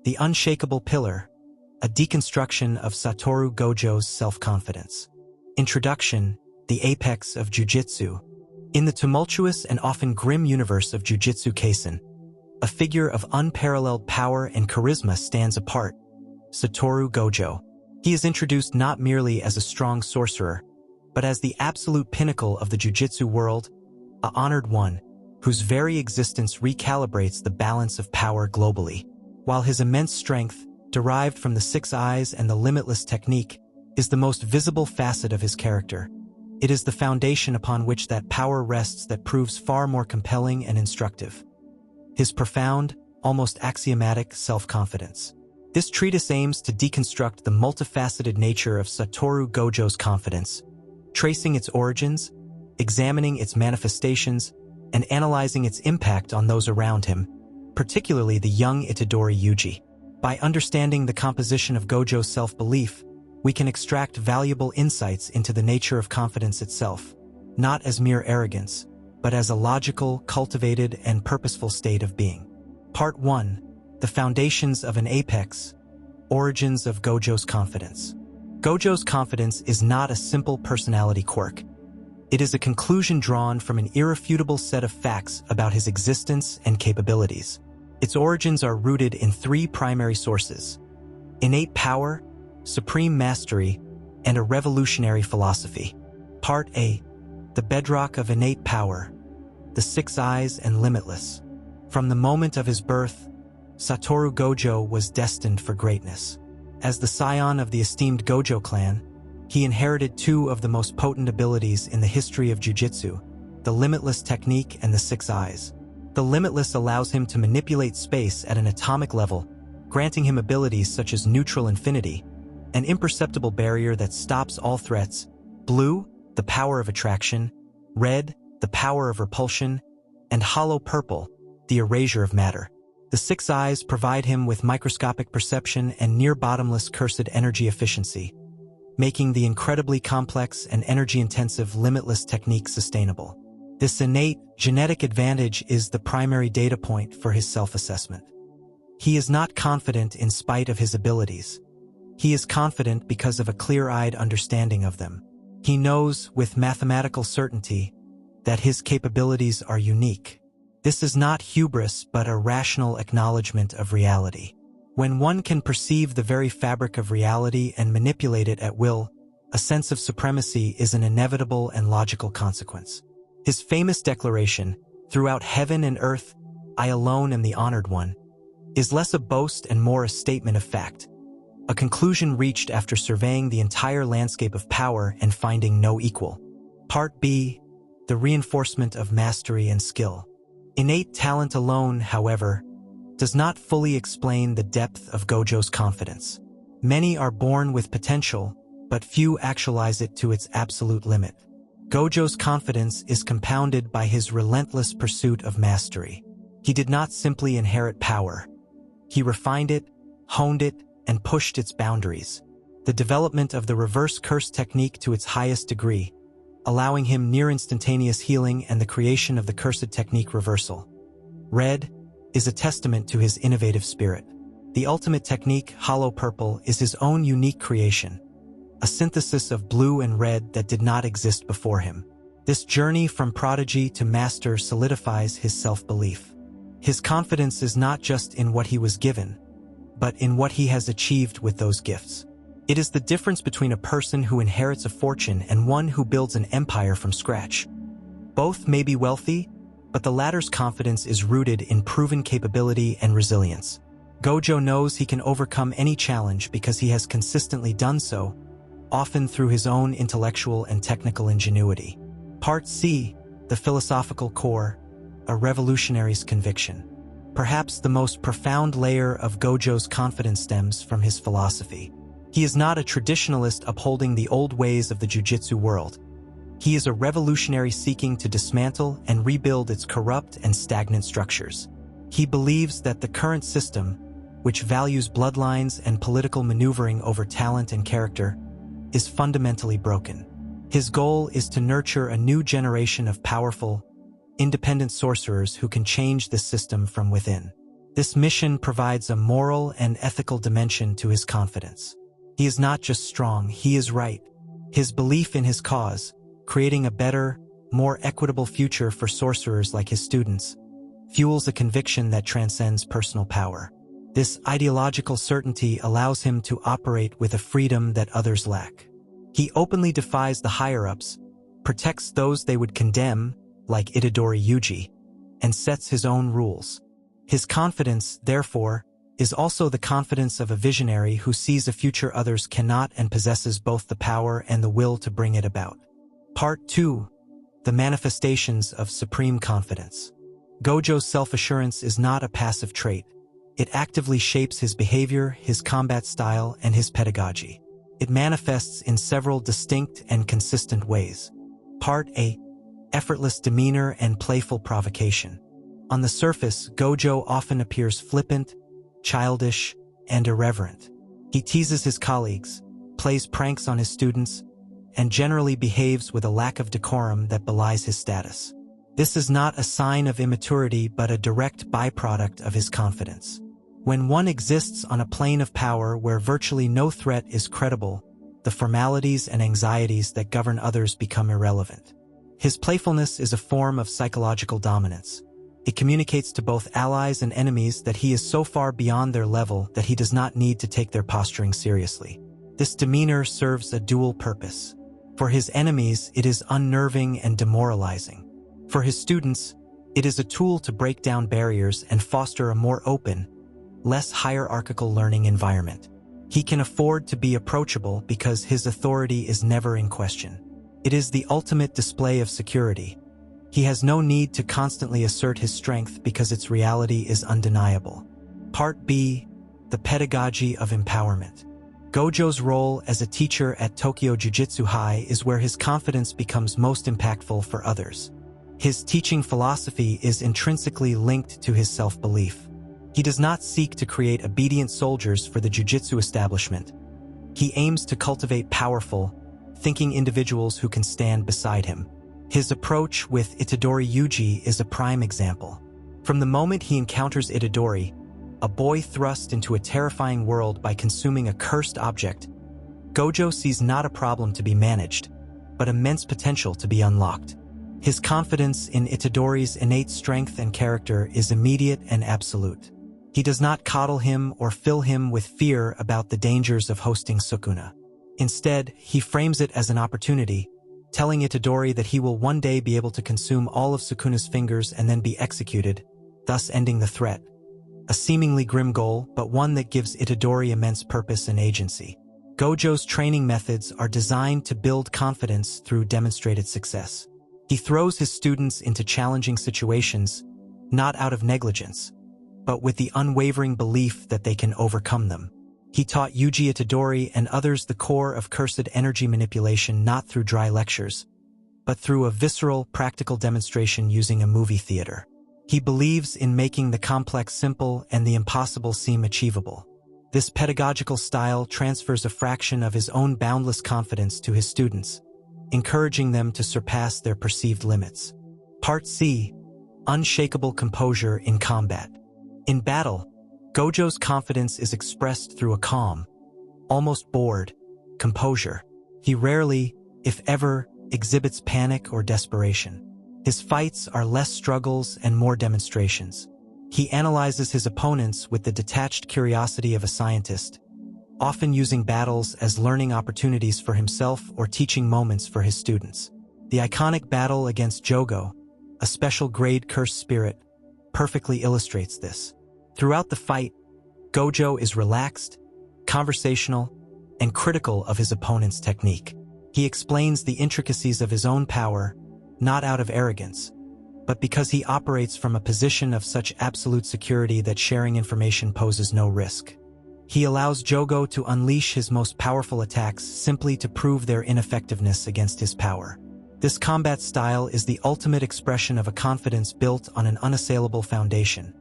The Unshakable Pillar, a deconstruction of Satoru Gojo's self-confidence. Introduction, the apex of Jujutsu. In the tumultuous and often grim universe of Jujutsu Kaisen, a figure of unparalleled power and charisma stands apart, Satoru Gojo. He is introduced not merely as a strong sorcerer, but as the absolute pinnacle of the Jujutsu world, a honored one, whose very existence recalibrates the balance of power globally. While his immense strength, derived from the Six Eyes and the Limitless technique, is the most visible facet of his character, it is the foundation upon which that power rests that proves far more compelling and instructive. His profound, almost axiomatic self-confidence. This treatise aims to deconstruct the multifaceted nature of Satoru Gojo's confidence, tracing its origins, examining its manifestations, and analyzing its impact on those around him, particularly the young Itadori Yuji. By understanding the composition of Gojo's self-belief, we can extract valuable insights into the nature of confidence itself, not as mere arrogance, but as a logical, cultivated, and purposeful state of being. Part 1. The Foundations of an Apex. Origins of Gojo's Confidence. Gojo's confidence is not a simple personality quirk. It is a conclusion drawn from an irrefutable set of facts about his existence and capabilities. Its origins are rooted in three primary sources: innate power, supreme mastery, and a revolutionary philosophy. Part A. The bedrock of innate power. The Six Eyes and Limitless. From the moment of his birth, Satoru Gojo was destined for greatness. As the scion of the esteemed Gojo clan, he inherited two of the most potent abilities in the history of Jujutsu, the Limitless technique and the Six Eyes. The Limitless allows him to manipulate space at an atomic level, granting him abilities such as neutral infinity, an imperceptible barrier that stops all threats, blue, the power of attraction, red, the power of repulsion, and hollow purple, the erasure of matter. The Six Eyes provide him with microscopic perception and near-bottomless cursed energy efficiency, making the incredibly complex and energy-intensive Limitless technique sustainable. This innate, genetic advantage is the primary data point for his self-assessment. He is not confident in spite of his abilities. He is confident because of a clear-eyed understanding of them. He knows, with mathematical certainty, that his capabilities are unique. This is not hubris but a rational acknowledgement of reality. When one can perceive the very fabric of reality and manipulate it at will, a sense of supremacy is an inevitable and logical consequence. His famous declaration, "Throughout heaven and earth, I alone am the honored one," is less a boast and more a statement of fact, a conclusion reached after surveying the entire landscape of power and finding no equal. Part B. The Reinforcement of Mastery and Skill. Innate talent alone, however, does not fully explain the depth of Gojo's confidence. Many are born with potential, but few actualize it to its absolute limit. Gojo's confidence is compounded by his relentless pursuit of mastery. He did not simply inherit power. He refined it, honed it, and pushed its boundaries. The development of the reverse curse technique to its highest degree, allowing him near-instantaneous healing and the creation of the cursed technique reversal. Red is a testament to his innovative spirit. The ultimate technique, Hollow Purple, is his own unique creation, a synthesis of blue and red that did not exist before him. This journey from prodigy to master solidifies his self-belief. His confidence is not just in what he was given, but in what he has achieved with those gifts. It is the difference between a person who inherits a fortune and one who builds an empire from scratch. Both may be wealthy, but the latter's confidence is rooted in proven capability and resilience. Gojo knows he can overcome any challenge because he has consistently done so, often through his own intellectual and technical ingenuity. Part C. The Philosophical Core, a Revolutionary's Conviction. Perhaps the most profound layer of Gojo's confidence stems from his philosophy. He is not a traditionalist upholding the old ways of the Jujutsu world. He is a revolutionary seeking to dismantle and rebuild its corrupt and stagnant structures. He believes that the current system, which values bloodlines and political maneuvering over talent and character, is fundamentally broken. His goal is to nurture a new generation of powerful, independent sorcerers who can change the system from within. This mission provides a moral and ethical dimension to his confidence. He is not just strong, he is right. His belief in his cause, creating a better, more equitable future for sorcerers like his students, fuels a conviction that transcends personal power. This ideological certainty allows him to operate with a freedom that others lack. He openly defies the higher-ups, protects those they would condemn, like Itadori Yuji, and sets his own rules. His confidence, therefore, is also the confidence of a visionary who sees a future others cannot and possesses both the power and the will to bring it about. Part 2. The manifestations of supreme confidence. Gojo's self-assurance is not a passive trait. It actively shapes his behavior, his combat style, and his pedagogy. It manifests in several distinct and consistent ways. Part A. Effortless demeanor and playful provocation. On the surface, Gojo often appears flippant, childish, and irreverent. He teases his colleagues, plays pranks on his students, and generally behaves with a lack of decorum that belies his status. This is not a sign of immaturity but a direct byproduct of his confidence. When one exists on a plane of power where virtually no threat is credible, the formalities and anxieties that govern others become irrelevant. His playfulness is a form of psychological dominance. It communicates to both allies and enemies that he is so far beyond their level that he does not need to take their posturing seriously. This demeanor serves a dual purpose. For his enemies, it is unnerving and demoralizing. For his students, it is a tool to break down barriers and foster a more open, less hierarchical learning environment. He can afford to be approachable because his authority is never in question. It is the ultimate display of security. He has no need to constantly assert his strength because its reality is undeniable. Part B. The pedagogy of empowerment. Gojo's role as a teacher at Tokyo Jujutsu High is where his confidence becomes most impactful for others. His teaching philosophy is intrinsically linked to his self-belief. He does not seek to create obedient soldiers for the jujutsu establishment. He aims to cultivate powerful, thinking individuals who can stand beside him. His approach with Itadori Yuji is a prime example. From the moment he encounters Itadori, a boy thrust into a terrifying world by consuming a cursed object, Gojo sees not a problem to be managed, but immense potential to be unlocked. His confidence in Itadori's innate strength and character is immediate and absolute. He does not coddle him or fill him with fear about the dangers of hosting Sukuna. Instead, he frames it as an opportunity, telling Itadori that he will one day be able to consume all of Sukuna's fingers and then be executed, thus ending the threat. A seemingly grim goal, but one that gives Itadori immense purpose and agency. Gojo's training methods are designed to build confidence through demonstrated success. He throws his students into challenging situations, not out of negligence, but with the unwavering belief that they can overcome them. He taught Yuji Itadori and others the core of cursed energy manipulation not through dry lectures, but through a visceral, practical demonstration using a movie theater. He believes in making the complex simple and the impossible seem achievable. This pedagogical style transfers a fraction of his own boundless confidence to his students, encouraging them to surpass their perceived limits. Part C. Unshakable composure in combat. In battle, Gojo's confidence is expressed through a calm, almost bored, composure. He rarely, if ever, exhibits panic or desperation. His fights are less struggles and more demonstrations. He analyzes his opponents with the detached curiosity of a scientist, often using battles as learning opportunities for himself or teaching moments for his students. The iconic battle against Jogo, a special grade cursed spirit, perfectly illustrates this. Throughout the fight, Gojo is relaxed, conversational, and critical of his opponent's technique. He explains the intricacies of his own power, not out of arrogance, but because he operates from a position of such absolute security that sharing information poses no risk. He allows Jogo to unleash his most powerful attacks simply to prove their ineffectiveness against his power. This combat style is the ultimate expression of a confidence built on an unassailable foundation.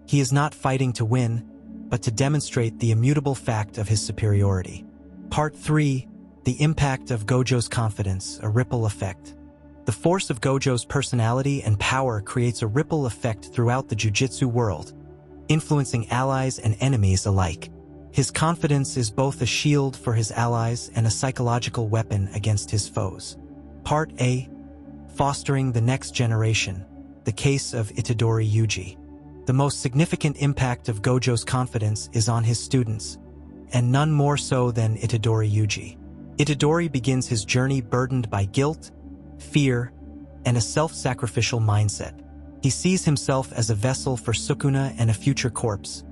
He is not fighting to win, but to demonstrate the immutable fact of his superiority. Part 3. The impact of Gojo's confidence, a ripple effect. The force of Gojo's personality and power creates a ripple effect throughout the jujutsu world, influencing allies and enemies alike. His confidence is both a shield for his allies and a psychological weapon against his foes. Part A. Fostering the next generation. The case of Itadori Yuji. The most significant impact of Gojo's confidence is on his students, and none more so than Itadori Yuji. Itadori begins his journey burdened by guilt, fear, and a self-sacrificial mindset. He sees himself as a vessel for Sukuna and a future corpse,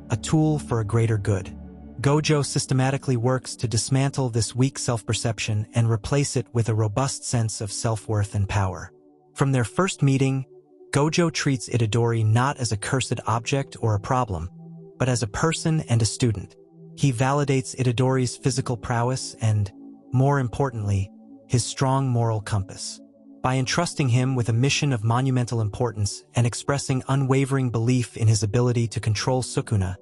a tool for a greater good. Gojo systematically works to dismantle this weak self-perception and replace it with a robust sense of self-worth and power. From their first meeting, Gojo treats Itadori not as a cursed object or a problem, but as a person and a student. He validates Itadori's physical prowess and, more importantly, his strong moral compass. By entrusting him with a mission of monumental importance and expressing unwavering belief in his ability to control Sukuna,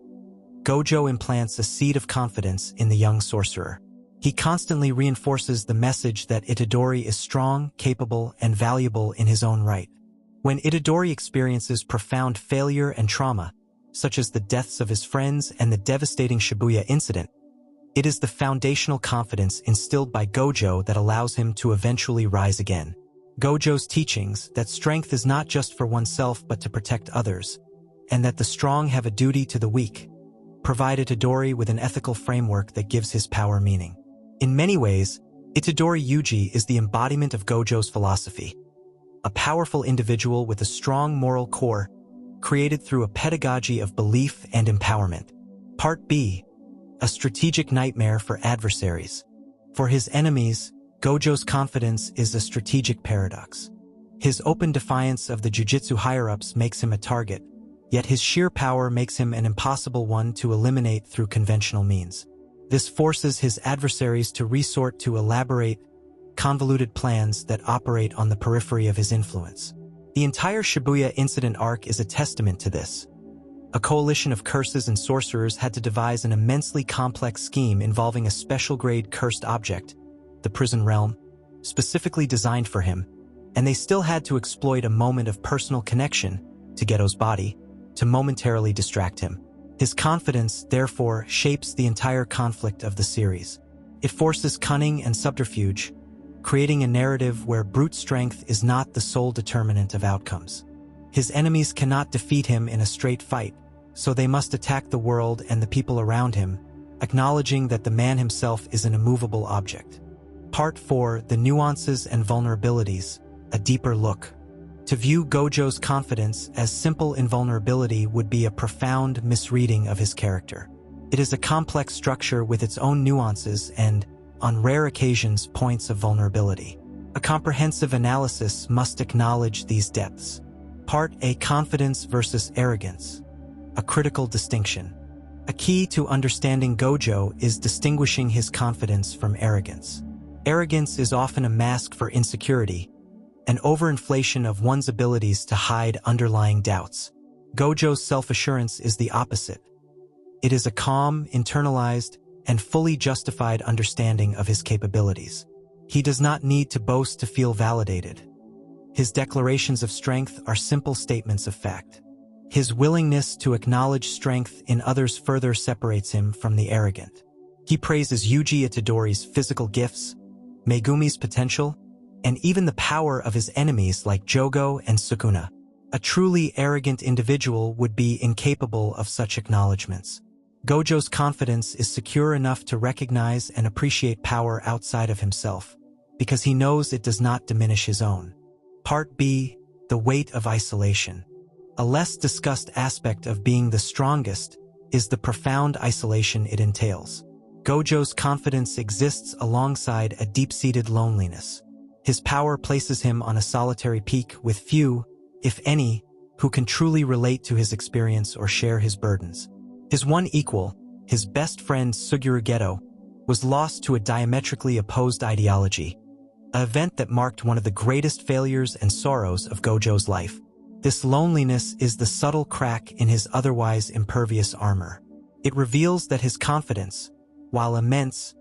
Gojo implants a seed of confidence in the young sorcerer. He constantly reinforces the message that Itadori is strong, capable, and valuable in his own right. When Itadori experiences profound failure and trauma, such as the deaths of his friends and the devastating Shibuya incident, it is the foundational confidence instilled by Gojo that allows him to eventually rise again. Gojo's teachings that strength is not just for oneself but to protect others, and that the strong have a duty to the weak, provide Itadori with an ethical framework that gives his power meaning. In many ways, Itadori Yuji is the embodiment of Gojo's philosophy, a powerful individual with a strong moral core, created through a pedagogy of belief and empowerment. Part B. A strategic nightmare for adversaries. For his enemies, Gojo's confidence is a strategic paradox. His open defiance of the Jujutsu higher-ups makes him a target, yet his sheer power makes him an impossible one to eliminate through conventional means. This forces his adversaries to resort to elaborate, convoluted plans that operate on the periphery of his influence. The entire Shibuya incident arc is a testament to this. A coalition of curses and sorcerers had to devise an immensely complex scheme involving a special-grade cursed object, the prison realm, specifically designed for him, and they still had to exploit a moment of personal connection to Geto's body to momentarily distract him. His confidence, therefore, shapes the entire conflict of the series. It forces cunning and subterfuge, creating a narrative where brute strength is not the sole determinant of outcomes. His enemies cannot defeat him in a straight fight, so they must attack the world and the people around him, acknowledging that the man himself is an immovable object. Part 4. The Nuances and Vulnerabilities. A deeper look. To view Gojo's confidence as simple invulnerability would be a profound misreading of his character. It is a complex structure with its own nuances and, on rare occasions, points of vulnerability. A comprehensive analysis must acknowledge these depths. Part A. Confidence versus arrogance. A critical distinction. A key to understanding Gojo is distinguishing his confidence from arrogance. Arrogance is often a mask for insecurity, an overinflation of one's abilities to hide underlying doubts. Gojo's self-assurance is the opposite. It is a calm, internalized, and fully justified understanding of his capabilities. He does not need to boast to feel validated. His declarations of strength are simple statements of fact. His willingness to acknowledge strength in others further separates him from the arrogant. He praises Yuji Itadori's physical gifts, Megumi's potential, and even the power of his enemies like Jogo and Sukuna. A truly arrogant individual would be incapable of such acknowledgments. Gojo's confidence is secure enough to recognize and appreciate power outside of himself, because he knows it does not diminish his own. Part B. The Weight of Isolation. A less discussed aspect of being the strongest is the profound isolation it entails. Gojo's confidence exists alongside a deep-seated loneliness. His power places him on a solitary peak with few, if any, who can truly relate to his experience or share his burdens. His one equal, his best friend Suguru Geto, was lost to a diametrically opposed ideology, an event that marked one of the greatest failures and sorrows of Gojo's life. This loneliness is the subtle crack in his otherwise impervious armor. It reveals that his confidence, while immense,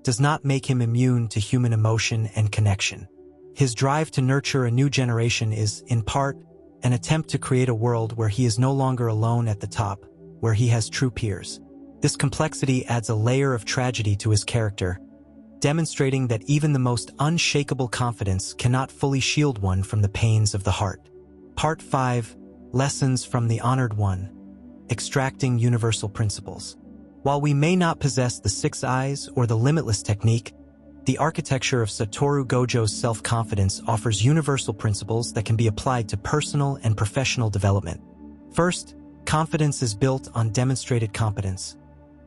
does not make him immune to human emotion and connection. His drive to nurture a new generation is, in part, an attempt to create a world where he is no longer alone at the top, where he has true peers. This complexity adds a layer of tragedy to his character, demonstrating that even the most unshakable confidence cannot fully shield one from the pains of the heart. Part 5. Lessons from the Honored One. Extracting Universal Principles. While we may not possess the Six Eyes or the Limitless technique, the architecture of Satoru Gojo's self-confidence offers universal principles that can be applied to personal and professional development. First, confidence is built on demonstrated competence.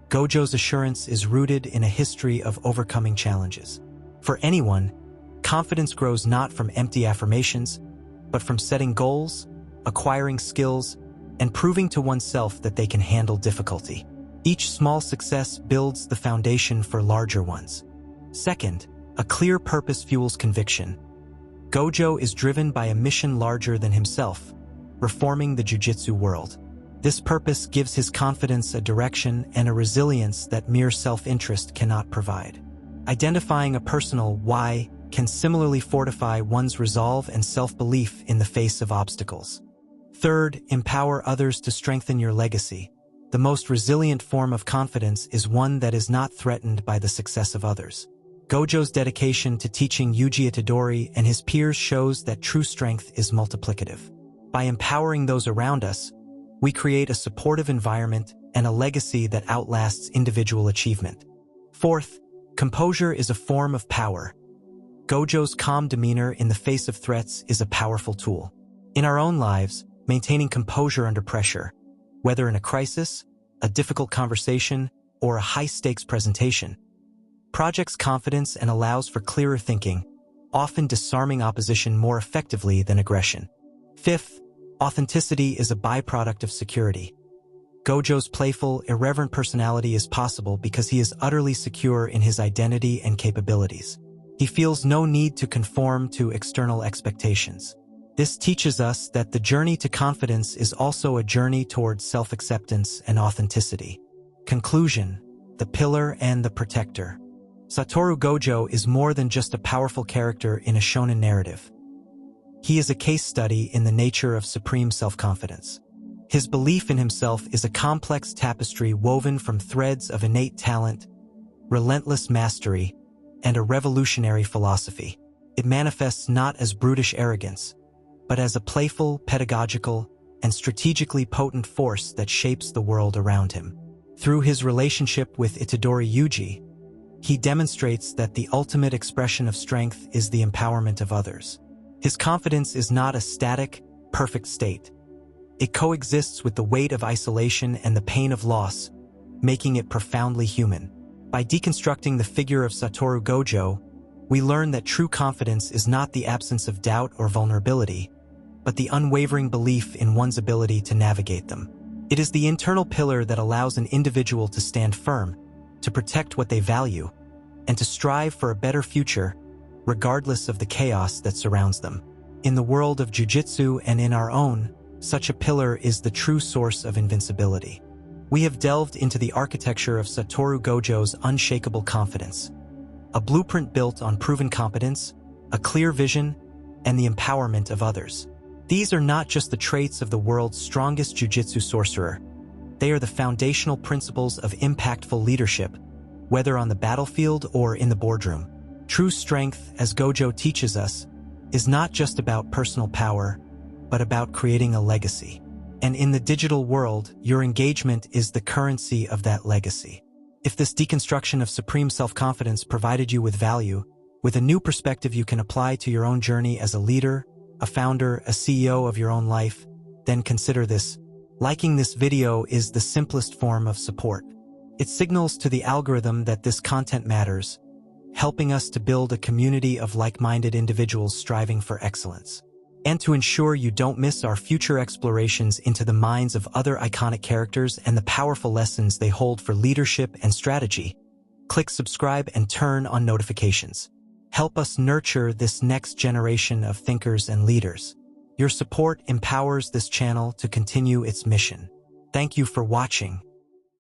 Gojo's assurance is rooted in a history of overcoming challenges. For anyone, confidence grows not from empty affirmations, but from setting goals, acquiring skills, and proving to oneself that they can handle difficulty. Each small success builds the foundation for larger ones. Second, a clear purpose fuels conviction. Gojo is driven by a mission larger than himself, reforming the Jujutsu world. This purpose gives his confidence a direction and a resilience that mere self-interest cannot provide. Identifying a personal why can similarly fortify one's resolve and self-belief in the face of obstacles. Third, empower others to strengthen your legacy. The most resilient form of confidence is one that is not threatened by the success of others. Gojo's dedication to teaching Yuji Itadori and his peers shows that true strength is multiplicative. By empowering those around us, we create a supportive environment and a legacy that outlasts individual achievement. Fourth, composure is a form of power. Gojo's calm demeanor in the face of threats is a powerful tool. In our own lives, maintaining composure under pressure, whether in a crisis, a difficult conversation, or a high-stakes presentation, projects confidence and allows for clearer thinking, often disarming opposition more effectively than aggression. Fifth, authenticity is a byproduct of security. Gojo's playful, irreverent personality is possible because he is utterly secure in his identity and capabilities. He feels no need to conform to external expectations. This teaches us that the journey to confidence is also a journey towards self-acceptance and authenticity. Conclusion: the pillar and the protector. Satoru Gojo is more than just a powerful character in a shonen narrative. He is a case study in the nature of supreme self-confidence. His belief in himself is a complex tapestry woven from threads of innate talent, relentless mastery, and a revolutionary philosophy. It manifests not as brutish arrogance, but as a playful, pedagogical, and strategically potent force that shapes the world around him. Through his relationship with Itadori Yuji, he demonstrates that the ultimate expression of strength is the empowerment of others. His confidence is not a static, perfect state. It coexists with the weight of isolation and the pain of loss, making it profoundly human. By deconstructing the figure of Satoru Gojo, we learn that true confidence is not the absence of doubt or vulnerability, but the unwavering belief in one's ability to navigate them. It is the internal pillar that allows an individual to stand firm, to protect what they value, and to strive for a better future, regardless of the chaos that surrounds them. In the world of Jujutsu and in our own, such a pillar is the true source of invincibility. We have delved into the architecture of Satoru Gojo's unshakable confidence, a blueprint built on proven competence, a clear vision, and the empowerment of others. These are not just the traits of the world's strongest Jujutsu sorcerer. They are the foundational principles of impactful leadership, whether on the battlefield or in the boardroom. True strength, as Gojo teaches us, is not just about personal power, but about creating a legacy. And in the digital world, your engagement is the currency of that legacy. If this deconstruction of supreme self-confidence provided you with value, with a new perspective you can apply to your own journey as a leader, a founder, a CEO of your own life, then consider this. Liking this video is the simplest form of support. It signals to the algorithm that this content matters, helping us to build a community of like-minded individuals striving for excellence. And to ensure you don't miss our future explorations into the minds of other iconic characters and the powerful lessons they hold for leadership and strategy, click subscribe and turn on notifications. Help us nurture this next generation of thinkers and leaders. Your support empowers this channel to continue its mission. Thank you for watching.